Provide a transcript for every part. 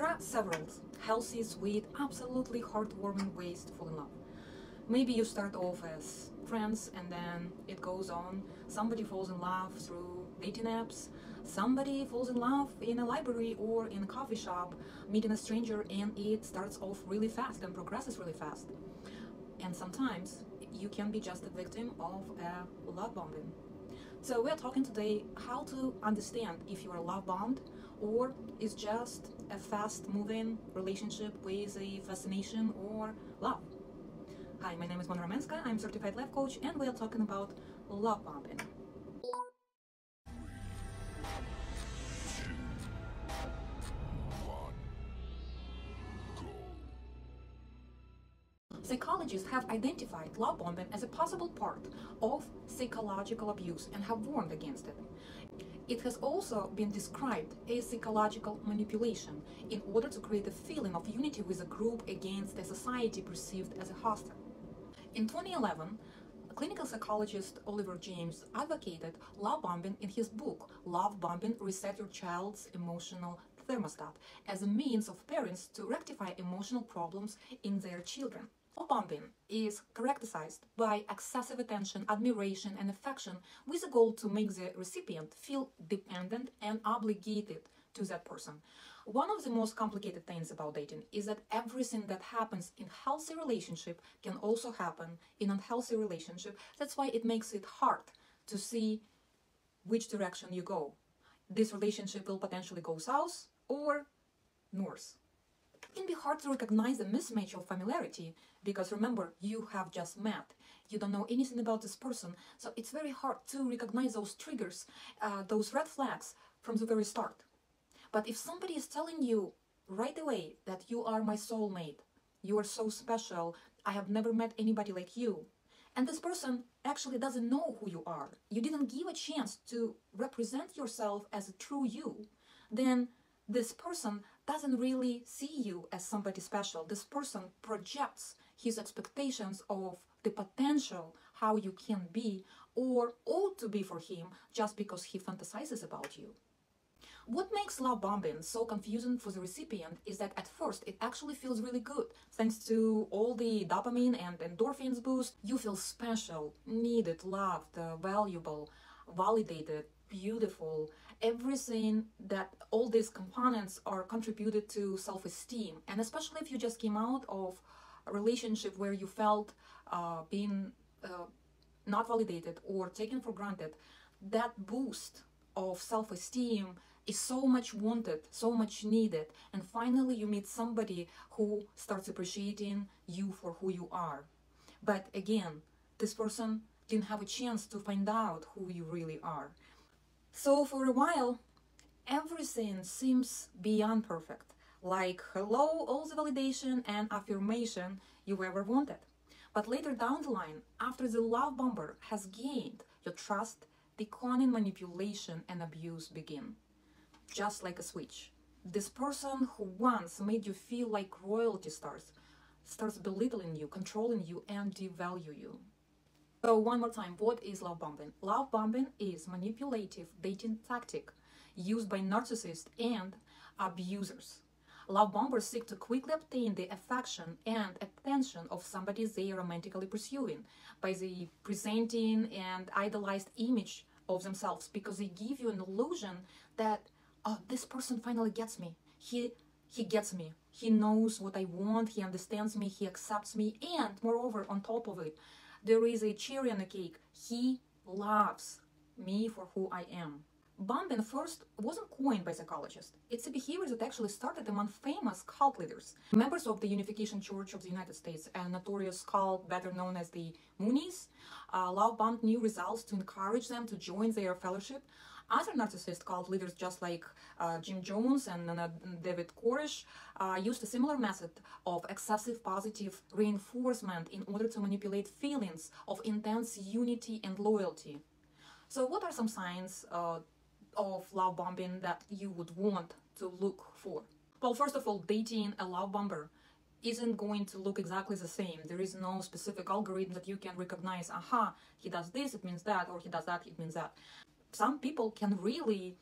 There are several healthy, sweet, absolutely heartwarming ways to fall in love. Maybe you start off as friends and then it goes on. Somebody falls in love through dating apps. Somebody falls in love in a library or in a coffee shop, meeting a stranger, and it starts off really fast and progresses really fast. And sometimes you can be just a victim of a love bombing. So we're talking today how to understand if you are love bombed or is just a fast-moving relationship with a fascination or love. Hi, my name is Romenska, I'm a certified life coach, and we are talking about love bombing. Psychologists have identified love bombing as a possible part of psychological abuse and have warned against it. It has also been described as psychological manipulation in order to create a feeling of unity with a group against a society perceived as a hostile. In 2011, clinical psychologist Oliver James advocated love bombing in his book, Love Bombing: Reset Your Child's Emotional Thermostat, as a means of parents to rectify emotional problems in their children. Love bombing is characterized by excessive attention, admiration, and affection with the goal to make the recipient feel dependent and obligated to that person. One of the most complicated things about dating is that everything that happens in healthy relationship can also happen in unhealthy relationship. That's why it makes it hard to see which direction you go. This relationship will potentially go south or north. It can be hard to recognize the mismatch of familiarity because remember, you have just met. You don't know anything about this person, so it's very hard to recognize those triggers, those red flags from the very start. But if somebody is telling you right away that you are my soulmate, you are so special, I have never met anybody like you, and this person actually doesn't know who you are, you didn't give a chance to represent yourself as a true you, then this person doesn't really see you as somebody special. This person projects his expectations of the potential, how you can be or ought to be for him just because he fantasizes about you. What makes love bombing so confusing for the recipient is that at first it actually feels really good. Thanks to all the dopamine and endorphins boost, you feel special, needed, loved, valuable, validated, beautiful. Everything that all these components are contributed to self-esteem. And especially if you just came out of a relationship where you felt being not validated or taken for granted, that boost of self-esteem is so much wanted, so much needed, and finally you meet somebody who starts appreciating you for who you are. But again, this person didn't have a chance to find out who you really are. So for a while, everything seems beyond perfect, like hello, all the validation and affirmation you ever wanted. But later down the line, after the love bomber has gained your trust, the cunning manipulation and abuse begin. Just like a switch. This person who once made you feel like royalty starts belittling you, controlling you, and devalue you. So one more time, what is love bombing? Love bombing is manipulative dating tactic used by narcissists and abusers. Love bombers seek to quickly obtain the affection and attention of somebody they are romantically pursuing by the presenting and idolized image of themselves, because they give you an illusion that, oh, this person finally gets me. He gets me. He knows what I want. He understands me. He accepts me. And moreover, on top of it, there is a cherry on the cake. He loves me for who I am. Bombing first wasn't coined by psychologists. It's a behavior that actually started among famous cult leaders. Members of the Unification Church of the United States, a notorious cult better known as the Moonies, love bombed new results to encourage them to join their fellowship. Other narcissist cult leaders, just like Jim Jones and David Koresh, used a similar method of excessive positive reinforcement in order to manipulate feelings of intense unity and loyalty. So what are some signs of love bombing that you would want to look for? Well, first of all, dating a love bomber isn't going to look exactly the same. There is no specific algorithm that you can recognize, aha, he does this, it means that, or he does that, it means that. Some people can really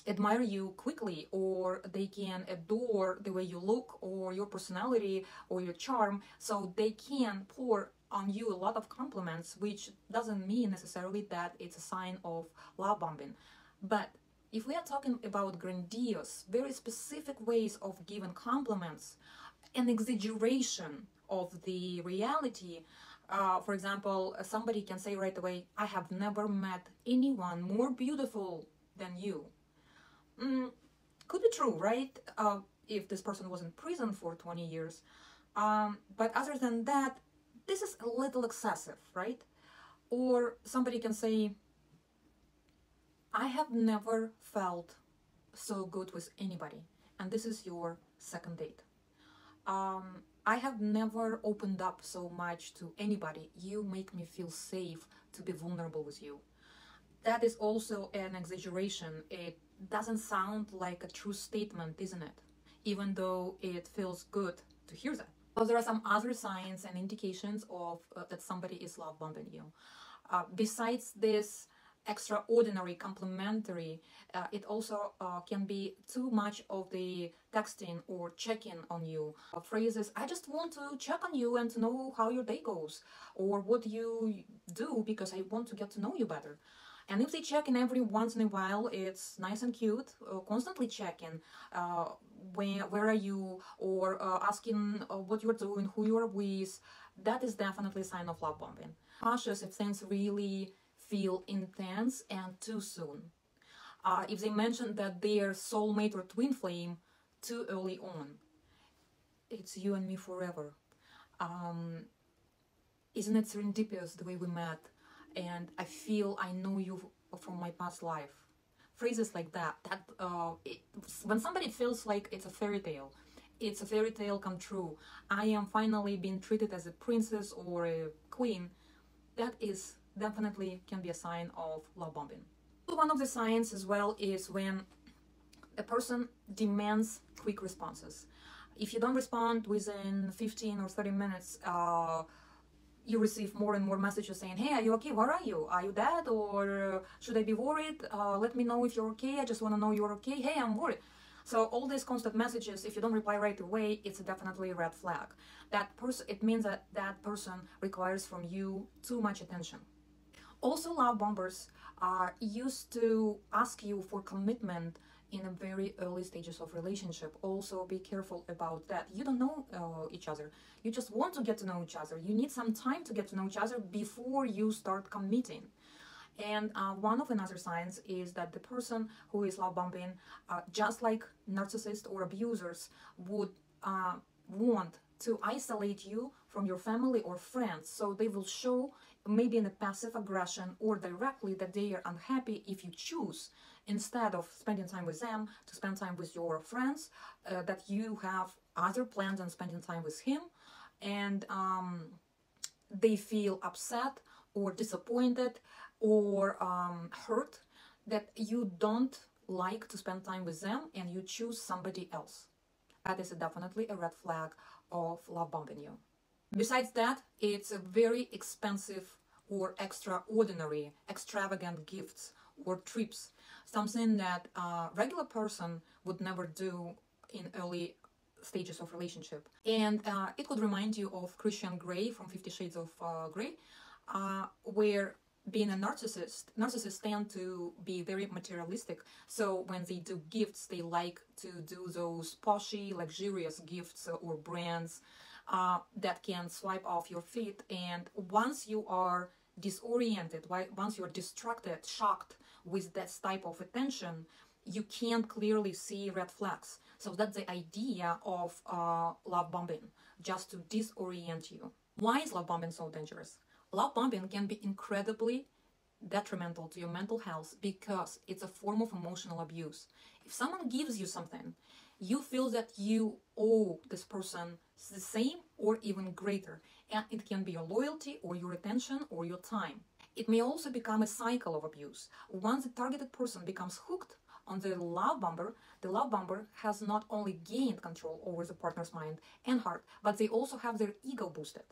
admire you quickly, or they can adore the way you look or your personality or your charm, so they can pour on you a lot of compliments, which doesn't mean necessarily that it's a sign of love bombing. But if we are talking about grandiose, very specific ways of giving compliments, an exaggeration of the reality, for example, somebody can say right away, I have never met anyone more beautiful than you. Could be true, right? If this person was in prison for 20 years. But other than that, this is a little excessive, right? Or somebody can say, I have never felt so good with anybody, and this is your second date. I have never opened up so much to anybody. You make me feel safe to be vulnerable with you. That is also an exaggeration. It doesn't sound like a true statement, isn't it? Even though it feels good to hear that. So there are some other signs and indications of that somebody is love bombing you. Besides this extraordinary complimentary, it also can be too much of the texting or checking on you. Phrases, I just want to check on you and to know how your day goes, or what you do, because I want to get to know you better. And if they check in every once in a while, it's nice and cute. Constantly checking, where are you, or asking what you're doing, who you are with. That is definitely a sign of love bombing. Cautious if things really feel intense and too soon. If they mention that they're soulmate or twin flame too early on. It's you and me forever. Isn't it serendipitous the way we met? And I feel I know you from my past life. Phrases like that. When somebody feels like it's a fairy tale, it's a fairy tale come true. I am finally being treated as a princess or a queen. That is definitely can be a sign of love bombing. One of the signs as well is when a person demands quick responses. If you don't respond within 15 or 30 minutes, you receive more and more messages saying, hey, are you okay? Where are you? Are you dead? Or should I be worried? Let me know if you're okay. I just want to know you're okay. Hey, I'm worried. So all these constant messages, if you don't reply right away, it's definitely a red flag. It means that that person requires from you too much attention. Also, love bombers are used to ask you for commitment in a very early stages of relationship. Also be careful about that. You don't know each other. You just want to get to know each other. You need some time to get to know each other before you start committing. And one of another signs is that the person who is love bombing, just like narcissists or abusers, would want to isolate you from your family or friends. So they will show maybe in a passive aggression or directly that they are unhappy if you choose, instead of spending time with them, to spend time with your friends, that you have other plans than spending time with him. And they feel upset or disappointed or hurt that you don't like to spend time with them and you choose somebody else. That is definitely a red flag of love bombing you. Besides that, it's a very expensive or extraordinary, extravagant gifts or trips, something that a regular person would never do in early stages of relationship. And it could remind you of Christian Grey from 50 Shades of Grey, where being a narcissists tend to be very materialistic. So when they do gifts, they like to do those poshy, luxurious gifts or brands that can swipe off your feet. And once you are disoriented, once you're distracted, shocked with that type of attention, you can't clearly see red flags. So that's the idea of love bombing, just to disorient you. Why is love bombing so dangerous? Love bombing can be incredibly detrimental to your mental health because it's a form of emotional abuse. If someone gives you something, you feel that you owe this person the same or even greater. And it can be your loyalty or your attention or your time. It may also become a cycle of abuse. Once the targeted person becomes hooked on the love bomber has not only gained control over the partner's mind and heart, but they also have their ego boosted.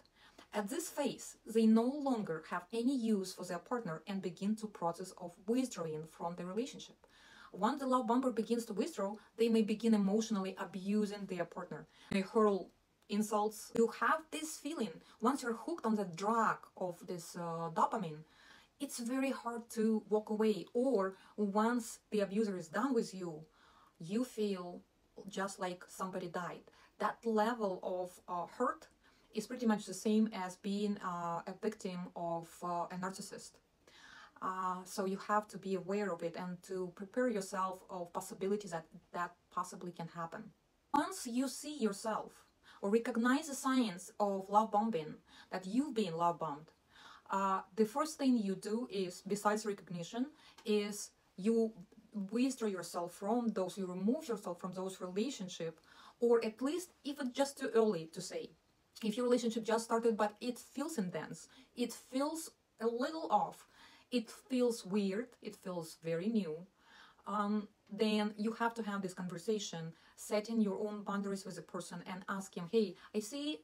At this phase, they no longer have any use for their partner and begin to process of withdrawing from the relationship. Once the love bomber begins to withdraw, they may begin emotionally abusing their partner. They hurl insults. You have this feeling, once you're hooked on the drug of this dopamine, it's very hard to walk away. Or once the abuser is done with you, you feel just like somebody died. That level of hurt is pretty much the same as being a victim of a narcissist. So you have to be aware of it and to prepare yourself of possibilities that possibly can happen. Once you see yourself or recognize the signs of love bombing, that you've been love bombed, the first thing you do is, besides recognition, is you withdraw yourself from those, you remove yourself from those relationships, or at least if it's just too early to say. If your relationship just started but it feels intense, it feels a little off, it feels weird, it feels very new, then you have to have this conversation, setting your own boundaries with a person and ask him, hey, I see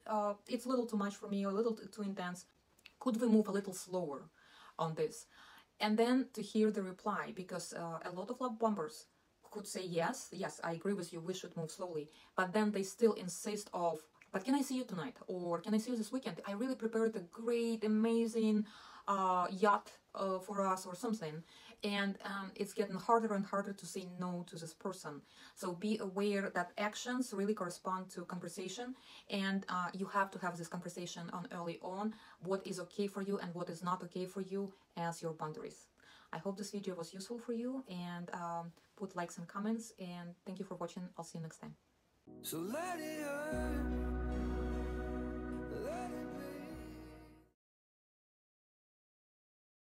it's a little too much for me, or a little too intense. Could we move a little slower on this? And then to hear the reply, because a lot of love bombers could say, yes, I agree with you, we should move slowly. But then they still insist of, but can I see you tonight? Or can I see you this weekend? I really prepared a great, amazing yacht for us or something. And it's getting harder and harder to say no to this person. So be aware that actions really correspond to conversation, and you have to have this conversation on early on, what is okay for you and what is not okay for you as your boundaries. I hope this video was useful for you, and put likes and comments, and thank you for watching. I'll see you next time. So let it hurt.